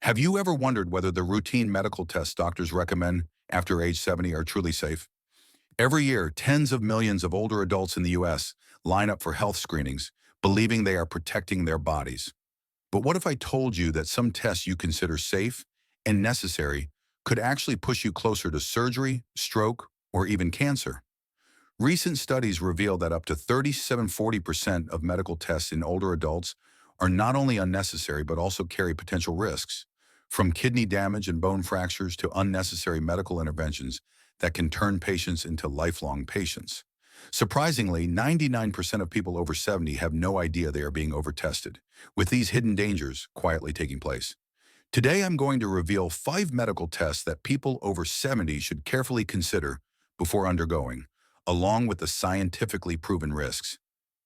Have you ever wondered whether the routine medical tests doctors recommend after age 70 are truly safe? Every year, tens of millions of older adults in the U.S. line up for health screenings, believing they are protecting their bodies. But what if I told you that some tests you consider safe and necessary could actually push you closer to surgery, stroke, or even cancer? Recent studies reveal that up to 37–40% of medical tests in older adults are not only unnecessary but also carry potential risks, from kidney damage and bone fractures to unnecessary medical interventions that can turn patients into lifelong patients. Surprisingly, 99% of people over 70 have no idea they are being overtested, with these hidden dangers quietly taking place. Today, I'm going to reveal 5 medical tests that people over 70 should carefully consider before undergoing, along with the scientifically proven risks.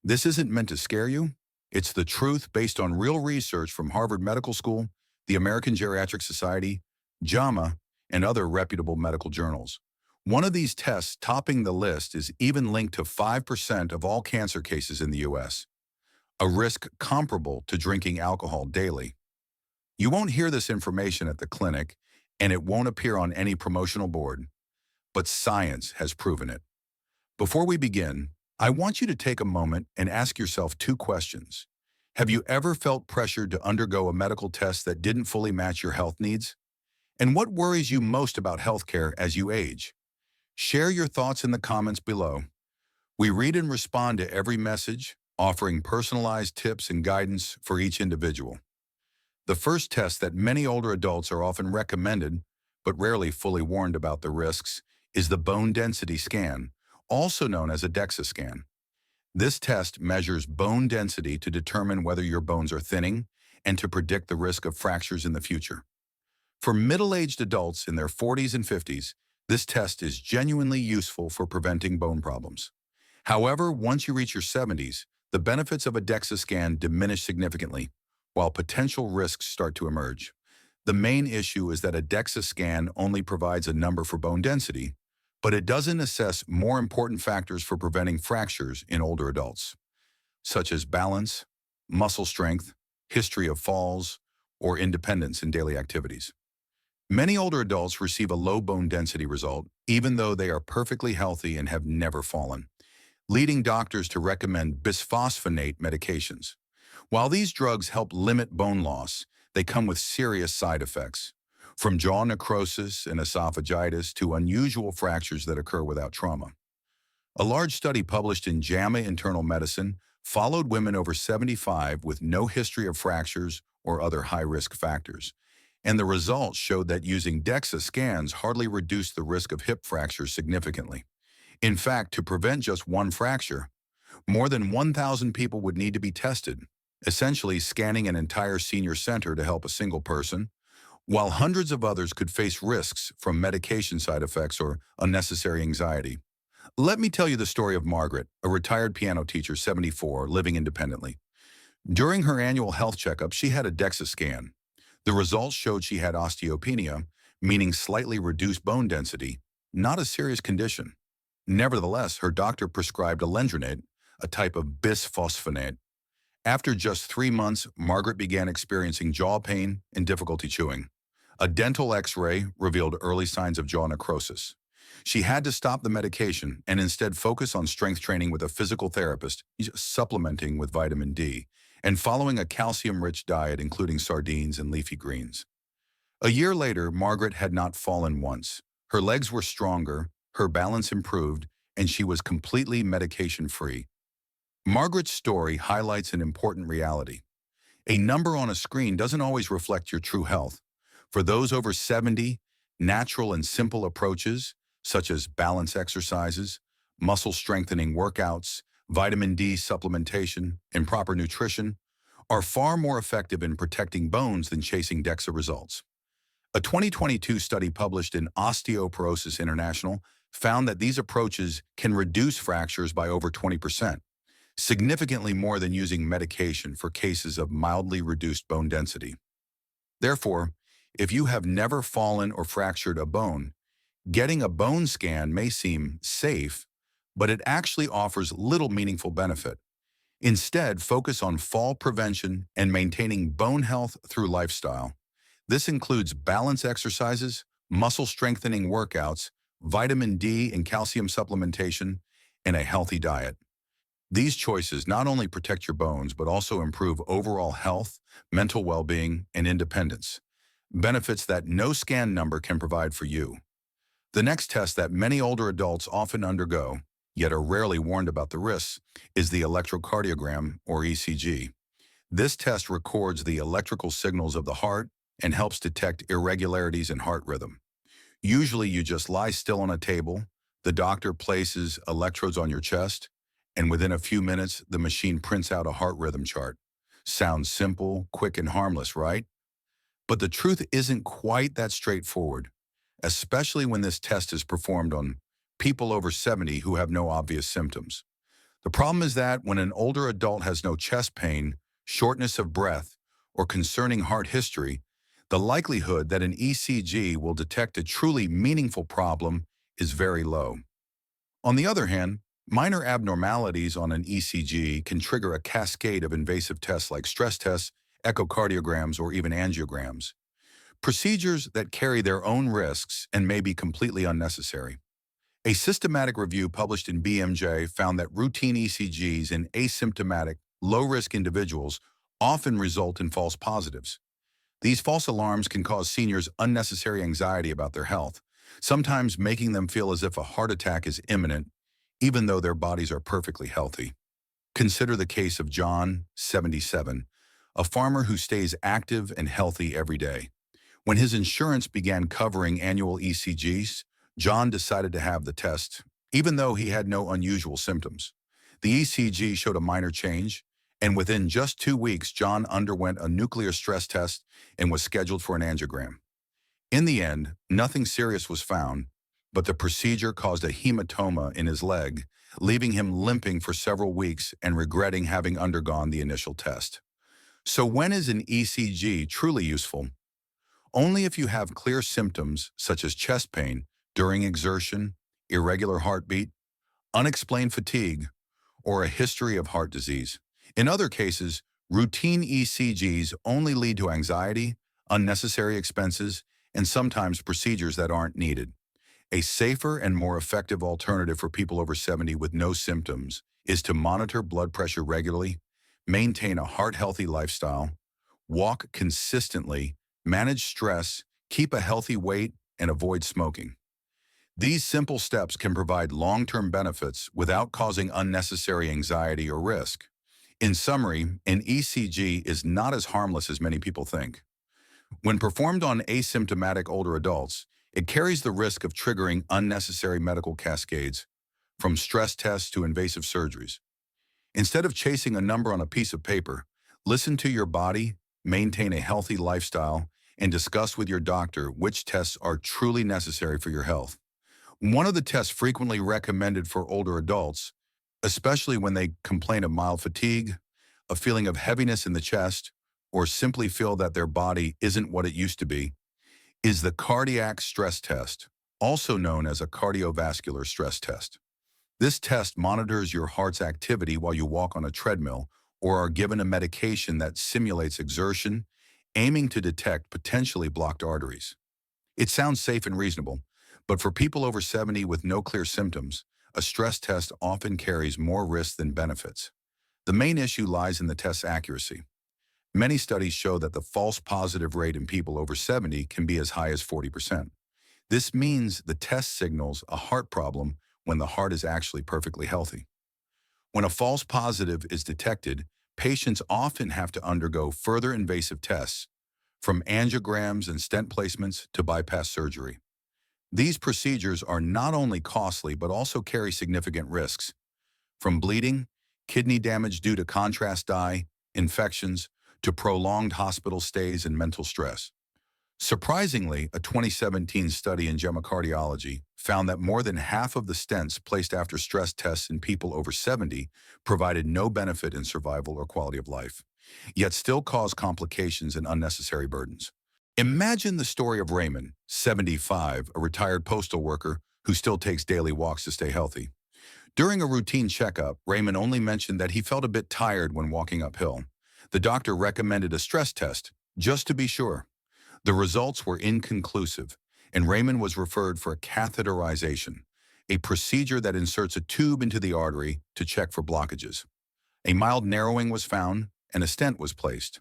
This isn't meant to scare you. It's the truth based on real research from Harvard Medical School, the American Geriatric Society, JAMA, and other reputable medical journals. One of these tests topping the list is even linked to 5% of all cancer cases in the U.S., a risk comparable to drinking alcohol daily. You won't hear this information at the clinic, and it won't appear on any promotional board, but science has proven it. Before we begin, I want you to take a moment and ask yourself 2 questions. Have you ever felt pressured to undergo a medical test that didn't fully match your health needs? And what worries you most about healthcare as you age? Share your thoughts in the comments below. We read and respond to every message, offering personalized tips and guidance for each individual. The first test that many older adults are often recommended, but rarely fully warned about the risks, is the bone density scan, also known as a DEXA scan. This test measures bone density to determine whether your bones are thinning and to predict the risk of fractures in the future. For middle-aged adults in their 40s and 50s, this test is genuinely useful for preventing bone problems. However, once you reach your 70s, the benefits of a DEXA scan diminish significantly, while potential risks start to emerge. The main issue is that a DEXA scan only provides a number for bone density, but it doesn't assess more important factors for preventing fractures in older adults, such as balance, muscle strength, history of falls, or independence in daily activities. Many older adults receive a low bone density result, even though they are perfectly healthy and have never fallen, leading doctors to recommend bisphosphonate medications. While these drugs help limit bone loss, they come with serious side effects, from jaw necrosis and esophagitis to unusual fractures that occur without trauma. A large study published in JAMA Internal Medicine followed women over 75 with no history of fractures or other high-risk factors, and the results showed that using DEXA scans hardly reduced the risk of hip fractures significantly. In fact, to prevent just one fracture, more than 1,000 people would need to be tested, essentially scanning an entire senior center to help a single person, while hundreds of others could face risks from medication side effects or unnecessary anxiety. Let me tell you the story of Margaret, a retired piano teacher, 74, living independently. During her annual health checkup, she had a DEXA scan. The results showed she had osteopenia, meaning slightly reduced bone density, not a serious condition. Nevertheless, her doctor prescribed alendronate, a type of bisphosphonate. After just 3 months, Margaret began experiencing jaw pain and difficulty chewing. A dental X-ray revealed early signs of jaw necrosis. She had to stop the medication and instead focus on strength training with a physical therapist, supplementing with vitamin D, and following a calcium-rich diet including sardines and leafy greens. A year later, Margaret had not fallen once. Her legs were stronger, her balance improved, and she was completely medication-free. Margaret's story highlights an important reality. A number on a screen doesn't always reflect your true health. For those over 70, natural and simple approaches, such as balance exercises, muscle strengthening workouts, vitamin D supplementation, and proper nutrition, are far more effective in protecting bones than chasing DEXA results. A 2022 study published in Osteoporosis International found that these approaches can reduce fractures by over 20%, significantly more than using medication for cases of mildly reduced bone density. Therefore, if you have never fallen or fractured a bone, getting a bone scan may seem safe, but it actually offers little meaningful benefit. Instead, focus on fall prevention and maintaining bone health through lifestyle. This includes balance exercises, muscle strengthening workouts, vitamin D and calcium supplementation, and a healthy diet. These choices not only protect your bones, but also improve overall health, mental well-being, and independence, benefits that no scan number can provide for you. The next test that many older adults often undergo, yet are rarely warned about the risks, is the electrocardiogram, or ECG. This test records the electrical signals of the heart and helps detect irregularities in heart rhythm. Usually you just lie still on a table, the doctor places electrodes on your chest, and within a few minutes, the machine prints out a heart rhythm chart. Sounds simple, quick, and harmless, right? But the truth isn't quite that straightforward, especially when this test is performed on people over 70 who have no obvious symptoms. The problem is that when an older adult has no chest pain, shortness of breath, or concerning heart history, the likelihood that an ECG will detect a truly meaningful problem is very low. On the other hand, minor abnormalities on an ECG can trigger a cascade of invasive tests like stress tests, echocardiograms, or even angiograms. Procedures that carry their own risks and may be completely unnecessary. A systematic review published in BMJ found that routine ECGs in asymptomatic, low-risk individuals often result in false positives. These false alarms can cause seniors unnecessary anxiety about their health, sometimes making them feel as if a heart attack is imminent, even though their bodies are perfectly healthy. Consider the case of John, 77, a farmer who stays active and healthy every day. When his insurance began covering annual ECGs, John decided to have the test, even though he had no unusual symptoms. The ECG showed a minor change, and within just 2 weeks, John underwent a nuclear stress test and was scheduled for an angiogram. In the end, nothing serious was found, but the procedure caused a hematoma in his leg, leaving him limping for several weeks and regretting having undergone the initial test. So when is an ECG truly useful? Only if you have clear symptoms such as chest pain during exertion, irregular heartbeat, unexplained fatigue, or a history of heart disease. In other cases, routine ECGs only lead to anxiety, unnecessary expenses, and sometimes procedures that aren't needed. A safer and more effective alternative for people over 70 with no symptoms is to monitor blood pressure regularly, maintain a heart-healthy lifestyle, walk consistently, manage stress, keep a healthy weight, and avoid smoking. These simple steps can provide long-term benefits without causing unnecessary anxiety or risk. In summary, an ECG is not as harmless as many people think. When performed on asymptomatic older adults, it carries the risk of triggering unnecessary medical cascades, from stress tests to invasive surgeries. Instead of chasing a number on a piece of paper, listen to your body, maintain a healthy lifestyle, and discuss with your doctor which tests are truly necessary for your health. One of the tests frequently recommended for older adults, especially when they complain of mild fatigue, a feeling of heaviness in the chest, or simply feel that their body isn't what it used to be, is the cardiac stress test, also known as a cardiovascular stress test. This test monitors your heart's activity while you walk on a treadmill or are given a medication that simulates exertion, aiming to detect potentially blocked arteries. It sounds safe and reasonable, but for people over 70 with no clear symptoms, a stress test often carries more risks than benefits. The main issue lies in the test's accuracy. Many studies show that the false positive rate in people over 70 can be as high as 40%. This means the test signals a heart problem when the heart is actually perfectly healthy. When a false positive is detected, patients often have to undergo further invasive tests, from angiograms and stent placements to bypass surgery. These procedures are not only costly but also carry significant risks, from bleeding, kidney damage due to contrast dye, infections, to prolonged hospital stays and mental stress. Surprisingly, a 2017 study in JAMA Cardiology found that more than half of the stents placed after stress tests in people over 70 provided no benefit in survival or quality of life, yet still cause complications and unnecessary burdens. Imagine the story of Raymond, 75, a retired postal worker who still takes daily walks to stay healthy. During a routine checkup, Raymond only mentioned that he felt a bit tired when walking uphill. The doctor recommended a stress test, just to be sure. The results were inconclusive, and Raymond was referred for a catheterization, a procedure that inserts a tube into the artery to check for blockages. A mild narrowing was found, and a stent was placed.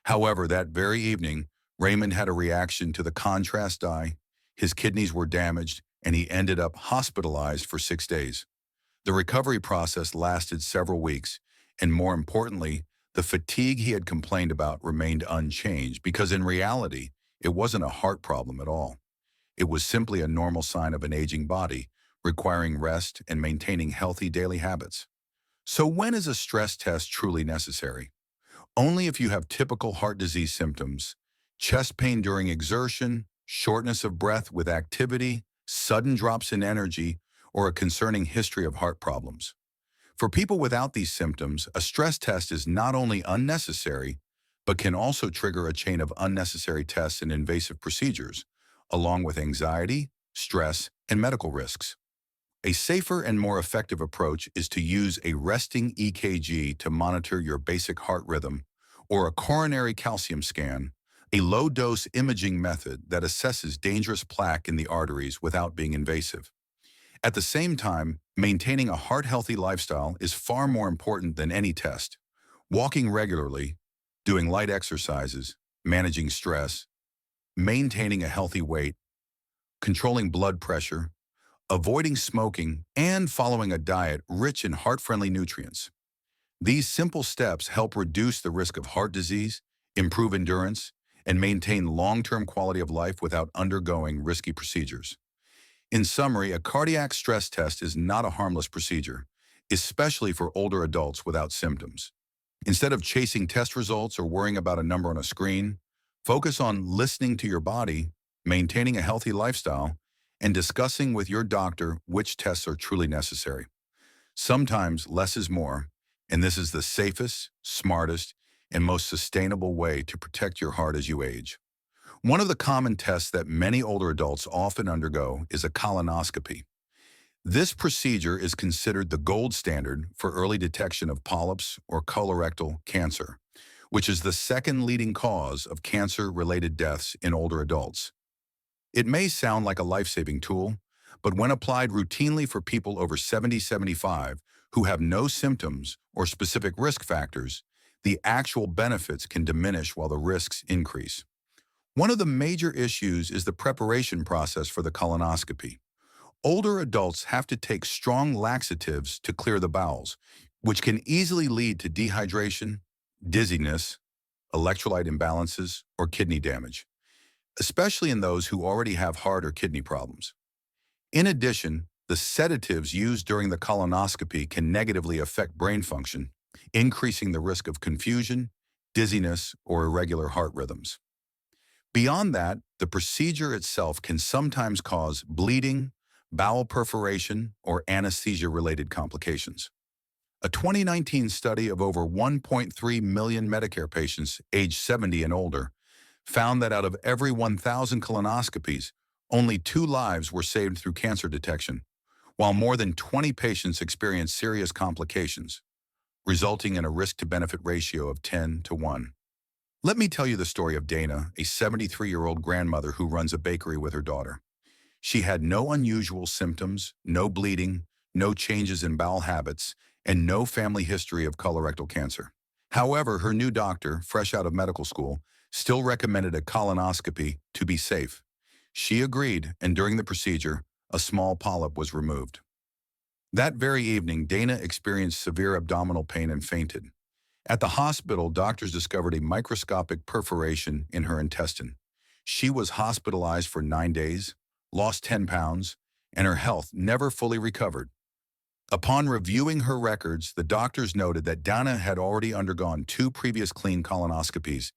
However, that very evening, Raymond had a reaction to the contrast dye, his kidneys were damaged, and he ended up hospitalized for 6 days. The recovery process lasted several weeks, and more importantly, the fatigue he had complained about remained unchanged because in reality, it wasn't a heart problem at all. It was simply a normal sign of an aging body, requiring rest and maintaining healthy daily habits. So when is a stress test truly necessary? Only if you have typical heart disease symptoms, chest pain during exertion, shortness of breath with activity, sudden drops in energy, or a concerning history of heart problems. For people without these symptoms, a stress test is not only unnecessary, but can also trigger a chain of unnecessary tests and invasive procedures, along with anxiety, stress, and medical risks. A safer and more effective approach is to use a resting EKG to monitor your basic heart rhythm, or a coronary calcium scan, a low-dose imaging method that assesses dangerous plaque in the arteries without being invasive. At the same time, maintaining a heart-healthy lifestyle is far more important than any test. Walking regularly, doing light exercises, managing stress, maintaining a healthy weight, controlling blood pressure, avoiding smoking, and following a diet rich in heart-friendly nutrients. These simple steps help reduce the risk of heart disease, improve endurance, and maintain long-term quality of life without undergoing risky procedures. In summary, a cardiac stress test is not a harmless procedure, especially for older adults without symptoms. Instead of chasing test results or worrying about a number on a screen, focus on listening to your body, maintaining a healthy lifestyle, and discussing with your doctor which tests are truly necessary. Sometimes less is more, and this is the safest, smartest, and most sustainable way to protect your heart as you age. One of the common tests that many older adults often undergo is a colonoscopy. This procedure is considered the gold standard for early detection of polyps or colorectal cancer, which is the second leading cause of cancer-related deaths in older adults. It may sound like a life-saving tool, but when applied routinely for people over 70-75 who have no symptoms or specific risk factors, the actual benefits can diminish while the risks increase. One of the major issues is the preparation process for the colonoscopy. Older adults have to take strong laxatives to clear the bowels, which can easily lead to dehydration, dizziness, electrolyte imbalances, or kidney damage, especially in those who already have heart or kidney problems. In addition, the sedatives used during the colonoscopy can negatively affect brain function, increasing the risk of confusion, dizziness, or irregular heart rhythms. Beyond that, the procedure itself can sometimes cause bleeding, bowel perforation, or anesthesia-related complications. A 2019 study of over 1.3 million Medicare patients aged 70 and older found that out of every 1,000 colonoscopies, only 2 lives were saved through cancer detection, while more than 20 patients experienced serious complications, resulting in a risk-to-benefit ratio of 10 to 1. Let me tell you the story of Dana, a 73-year-old grandmother who runs a bakery with her daughter. She had no unusual symptoms, no bleeding, no changes in bowel habits, and no family history of colorectal cancer. However, her new doctor, fresh out of medical school, still recommended a colonoscopy to be safe. She agreed, and during the procedure, a small polyp was removed. That very evening, Dana experienced severe abdominal pain and fainted. At the hospital, doctors discovered a microscopic perforation in her intestine. She was hospitalized for 9 days, lost 10 pounds, and her health never fully recovered. Upon reviewing her records, the doctors noted that Dana had already undergone 2 previous clean colonoscopies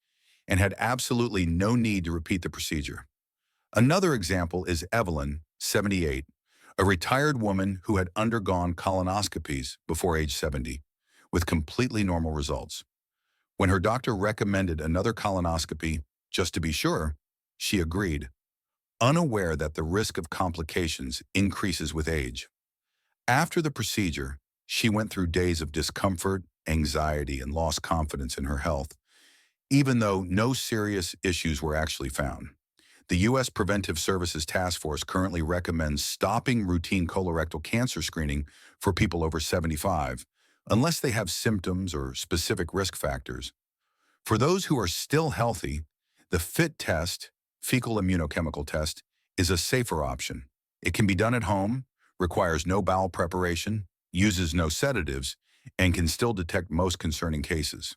and had absolutely no need to repeat the procedure. Another example is Evelyn, 78, a retired woman who had undergone colonoscopies before age 70, with completely normal results. When her doctor recommended another colonoscopy, just to be sure, she agreed, unaware that the risk of complications increases with age. After the procedure, she went through days of discomfort, anxiety, and lost confidence in her health. even though no serious issues were actually found. The U.S. Preventive Services Task Force currently recommends stopping routine colorectal cancer screening for people over 75, unless they have symptoms or specific risk factors. For those who are still healthy, the FIT test, fecal immunochemical test, is a safer option. It can be done at home, requires no bowel preparation, uses no sedatives, and can still detect most concerning cases.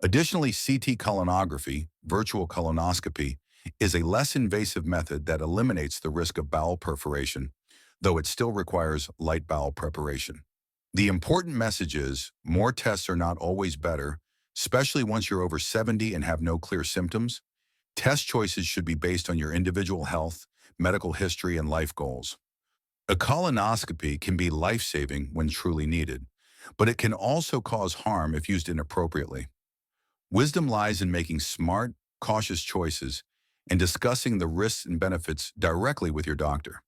Additionally, CT colonography, virtual colonoscopy, is a less invasive method that eliminates the risk of bowel perforation, though it still requires light bowel preparation. The important message is more tests are not always better, especially once you're over 70 and have no clear symptoms. Test choices should be based on your individual health, medical history, and life goals. A colonoscopy can be life-saving when truly needed, but it can also cause harm if used inappropriately. Wisdom lies in making smart, cautious choices and discussing the risks and benefits directly with your doctor.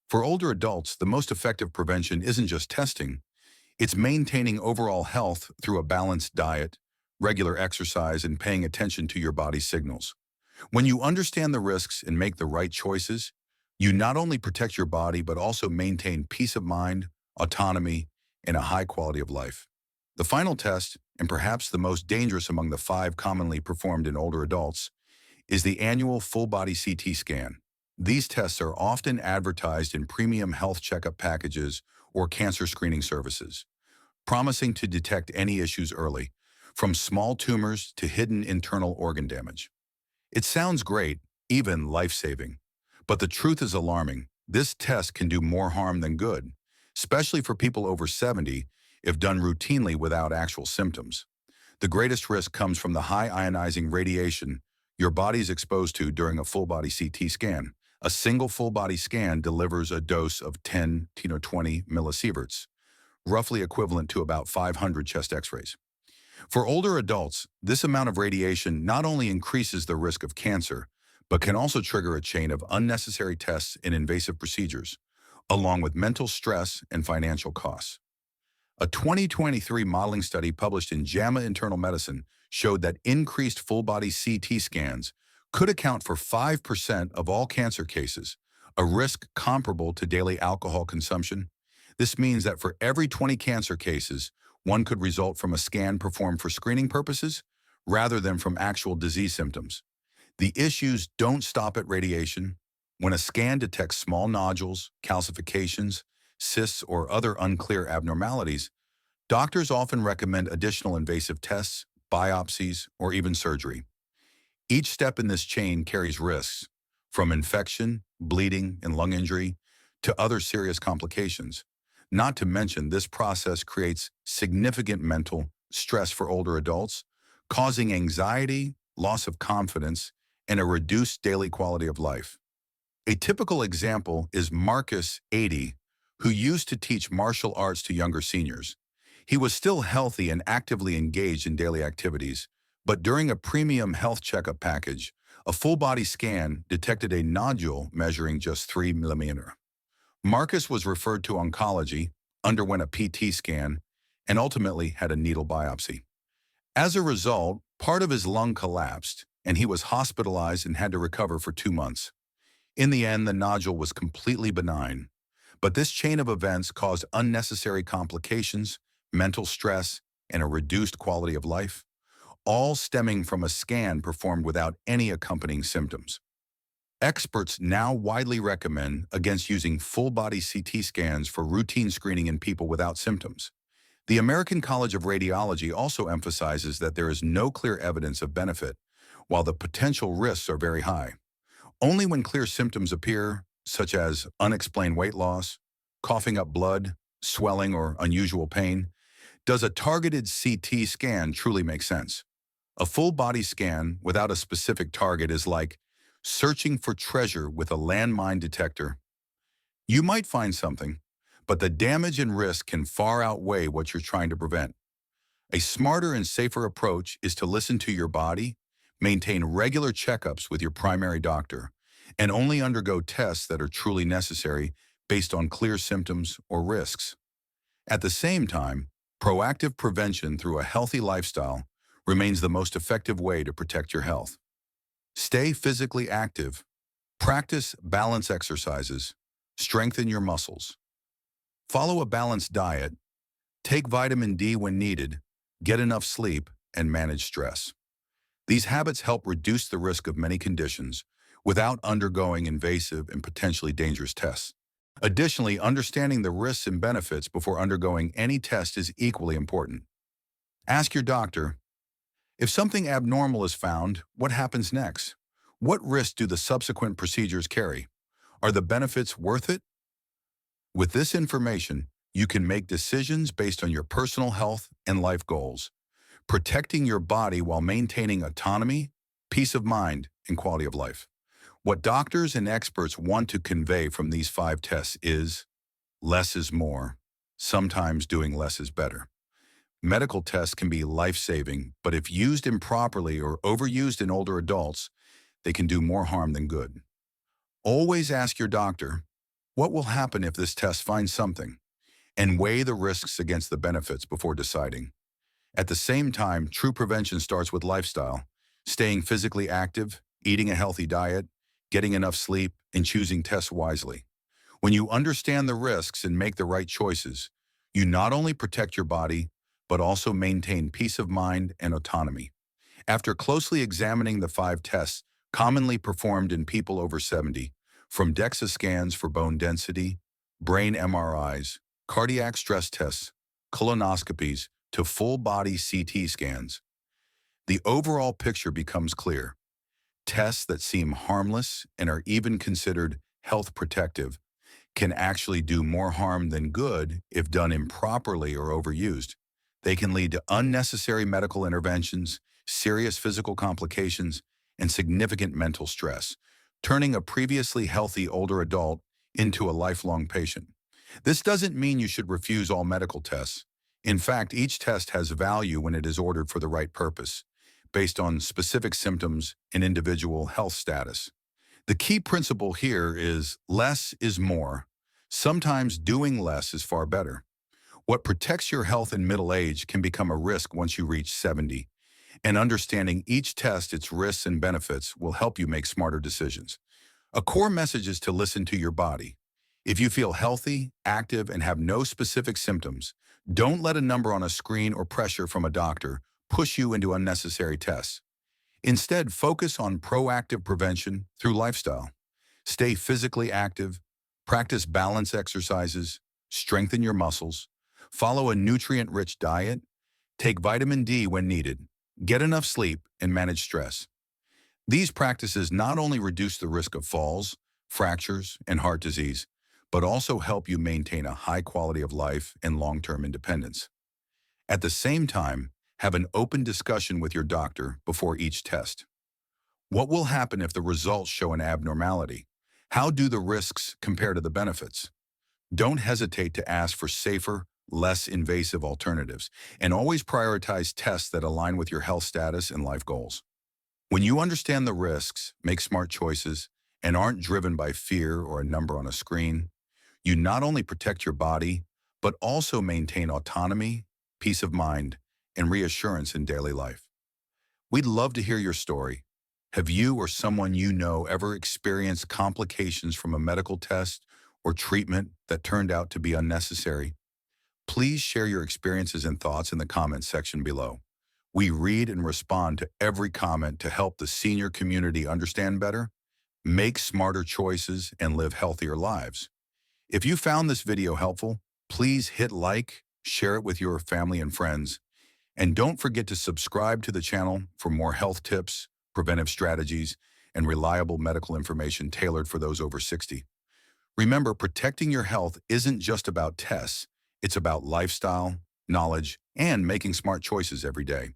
For older adults, the most effective prevention isn't just testing, it's maintaining overall health through a balanced diet, regular exercise, and paying attention to your body's signals. When you understand the risks and make the right choices, you not only protect your body but also maintain peace of mind, autonomy, and a high quality of life. The final test, and perhaps the most dangerous among the 5 commonly performed in older adults, is the annual full-body CT scan. These tests are often advertised in premium health checkup packages or cancer screening services, promising to detect any issues early, from small tumors to hidden internal organ damage. It sounds great, even life-saving, but the truth is alarming. This test can do more harm than good, especially for people over 70 if done routinely without actual symptoms. The greatest risk comes from the high ionizing radiation your body is exposed to during a full-body CT scan. A single full-body scan delivers a dose of 10 to 20 millisieverts, roughly equivalent to about 500 chest x-rays. For older adults, this amount of radiation not only increases the risk of cancer, but can also trigger a chain of unnecessary tests and invasive procedures, along with mental stress and financial costs. A 2023 modeling study published in JAMA Internal Medicine showed that increased full-body CT scans could account for 5% of all cancer cases, a risk comparable to daily alcohol consumption. This means that for every 20 cancer cases, one could result from a scan performed for screening purposes rather than from actual disease symptoms. The issues don't stop at radiation. When a scan detects small nodules, calcifications, cysts, or other unclear abnormalities, doctors often recommend additional invasive tests, biopsies, or even surgery. Each step in this chain carries risks, from infection, bleeding, and lung injury to other serious complications. Not to mention, this process creates significant mental stress for older adults, causing anxiety, loss of confidence, and a reduced daily quality of life. A typical example is Marcus, 80, who used to teach martial arts to younger seniors. He was still healthy and actively engaged in daily activities, but during a premium health checkup package, a full-body scan detected a nodule measuring just 3 millimeters. Marcus was referred to oncology, underwent a PT scan, and ultimately had a needle biopsy. As a result, part of his lung collapsed, and he was hospitalized and had to recover for 2 months. In the end, the nodule was completely benign, but this chain of events caused unnecessary complications, mental stress, and a reduced quality of life, all stemming from a scan performed without any accompanying symptoms. Experts now widely recommend against using full-body CT scans for routine screening in people without symptoms. The American College of Radiology also emphasizes that there is no clear evidence of benefit, while the potential risks are very high. Only when clear symptoms appear, such as unexplained weight loss, coughing up blood, swelling, or unusual pain, does a targeted CT scan truly make sense. A full-body scan without a specific target is like searching for treasure with a landmine detector. You might find something, but the damage and risk can far outweigh what you're trying to prevent. A smarter and safer approach is to listen to your body, maintain regular checkups with your primary doctor, and only undergo tests that are truly necessary based on clear symptoms or risks. At the same time, proactive prevention through a healthy lifestyle, remains the most effective way to protect your health. Stay physically active, practice balance exercises, strengthen your muscles, follow a balanced diet, take vitamin D when needed, get enough sleep, and manage stress. These habits help reduce the risk of many conditions without undergoing invasive and potentially dangerous tests. Additionally, understanding the risks and benefits before undergoing any test is equally important. Ask your doctor, if something abnormal is found, what happens next? What risk do the subsequent procedures carry? Are the benefits worth it? With this information, you can make decisions based on your personal health and life goals, protecting your body while maintaining autonomy, peace of mind, and quality of life. What doctors and experts want to convey from these 5 tests is less is more. Sometimes doing less is better. Medical tests can be life-saving, but if used improperly or overused in older adults, they can do more harm than good. Always ask your doctor, what will happen if this test finds something? And weigh the risks against the benefits before deciding. At the same time, true prevention starts with lifestyle, staying physically active, eating a healthy diet, getting enough sleep, and choosing tests wisely. When you understand the risks and make the right choices, you not only protect your body, but also maintain peace of mind and autonomy. After closely examining the 5 tests commonly performed in people over 70, from DEXA scans for bone density, brain MRIs, cardiac stress tests, colonoscopies, to full-body CT scans, the overall picture becomes clear. Tests that seem harmless and are even considered health protective can actually do more harm than good if done improperly or overused. They can lead to unnecessary medical interventions, serious physical complications, and significant mental stress, turning a previously healthy older adult into a lifelong patient. This doesn't mean you should refuse all medical tests. In fact, each test has value when it is ordered for the right purpose, based on specific symptoms and individual health status. The key principle here is less is more. Sometimes doing less is far better. What protects your health in middle age can become a risk once you reach 70, and understanding each test, its risks and benefits, will help you make smarter decisions. A core message is to listen to your body. If you feel healthy, active, and have no specific symptoms, don't let a number on a screen or pressure from a doctor push you into unnecessary tests. Instead, focus on proactive prevention through lifestyle. Stay physically active, practice balance exercises, strengthen your muscles, follow a nutrient-rich diet, take vitamin D when needed, get enough sleep, and manage stress. These practices not only reduce the risk of falls, fractures, and heart disease, but also help you maintain a high quality of life and long-term independence. At the same time, have an open discussion with your doctor before each test. What will happen if the results show an abnormality? How do the risks compare to the benefits? Don't hesitate to ask for safer, less invasive alternatives, and always prioritize tests that align with your health status and life goals. When you understand the risks, make smart choices, and aren't driven by fear or a number on a screen, you not only protect your body, but also maintain autonomy, peace of mind, and reassurance in daily life. We'd love to hear your story. Have you or someone you know ever experienced complications from a medical test or treatment that turned out to be unnecessary? Please share your experiences and thoughts in the comments section below. We read and respond to every comment to help the senior community understand better, make smarter choices, and live healthier lives. If you found this video helpful, please hit like, share it with your family and friends, and don't forget to subscribe to the channel for more health tips, preventive strategies, and reliable medical information tailored for those over 60. Remember, protecting your health isn't just about tests. It's about lifestyle, knowledge, and making smart choices every day.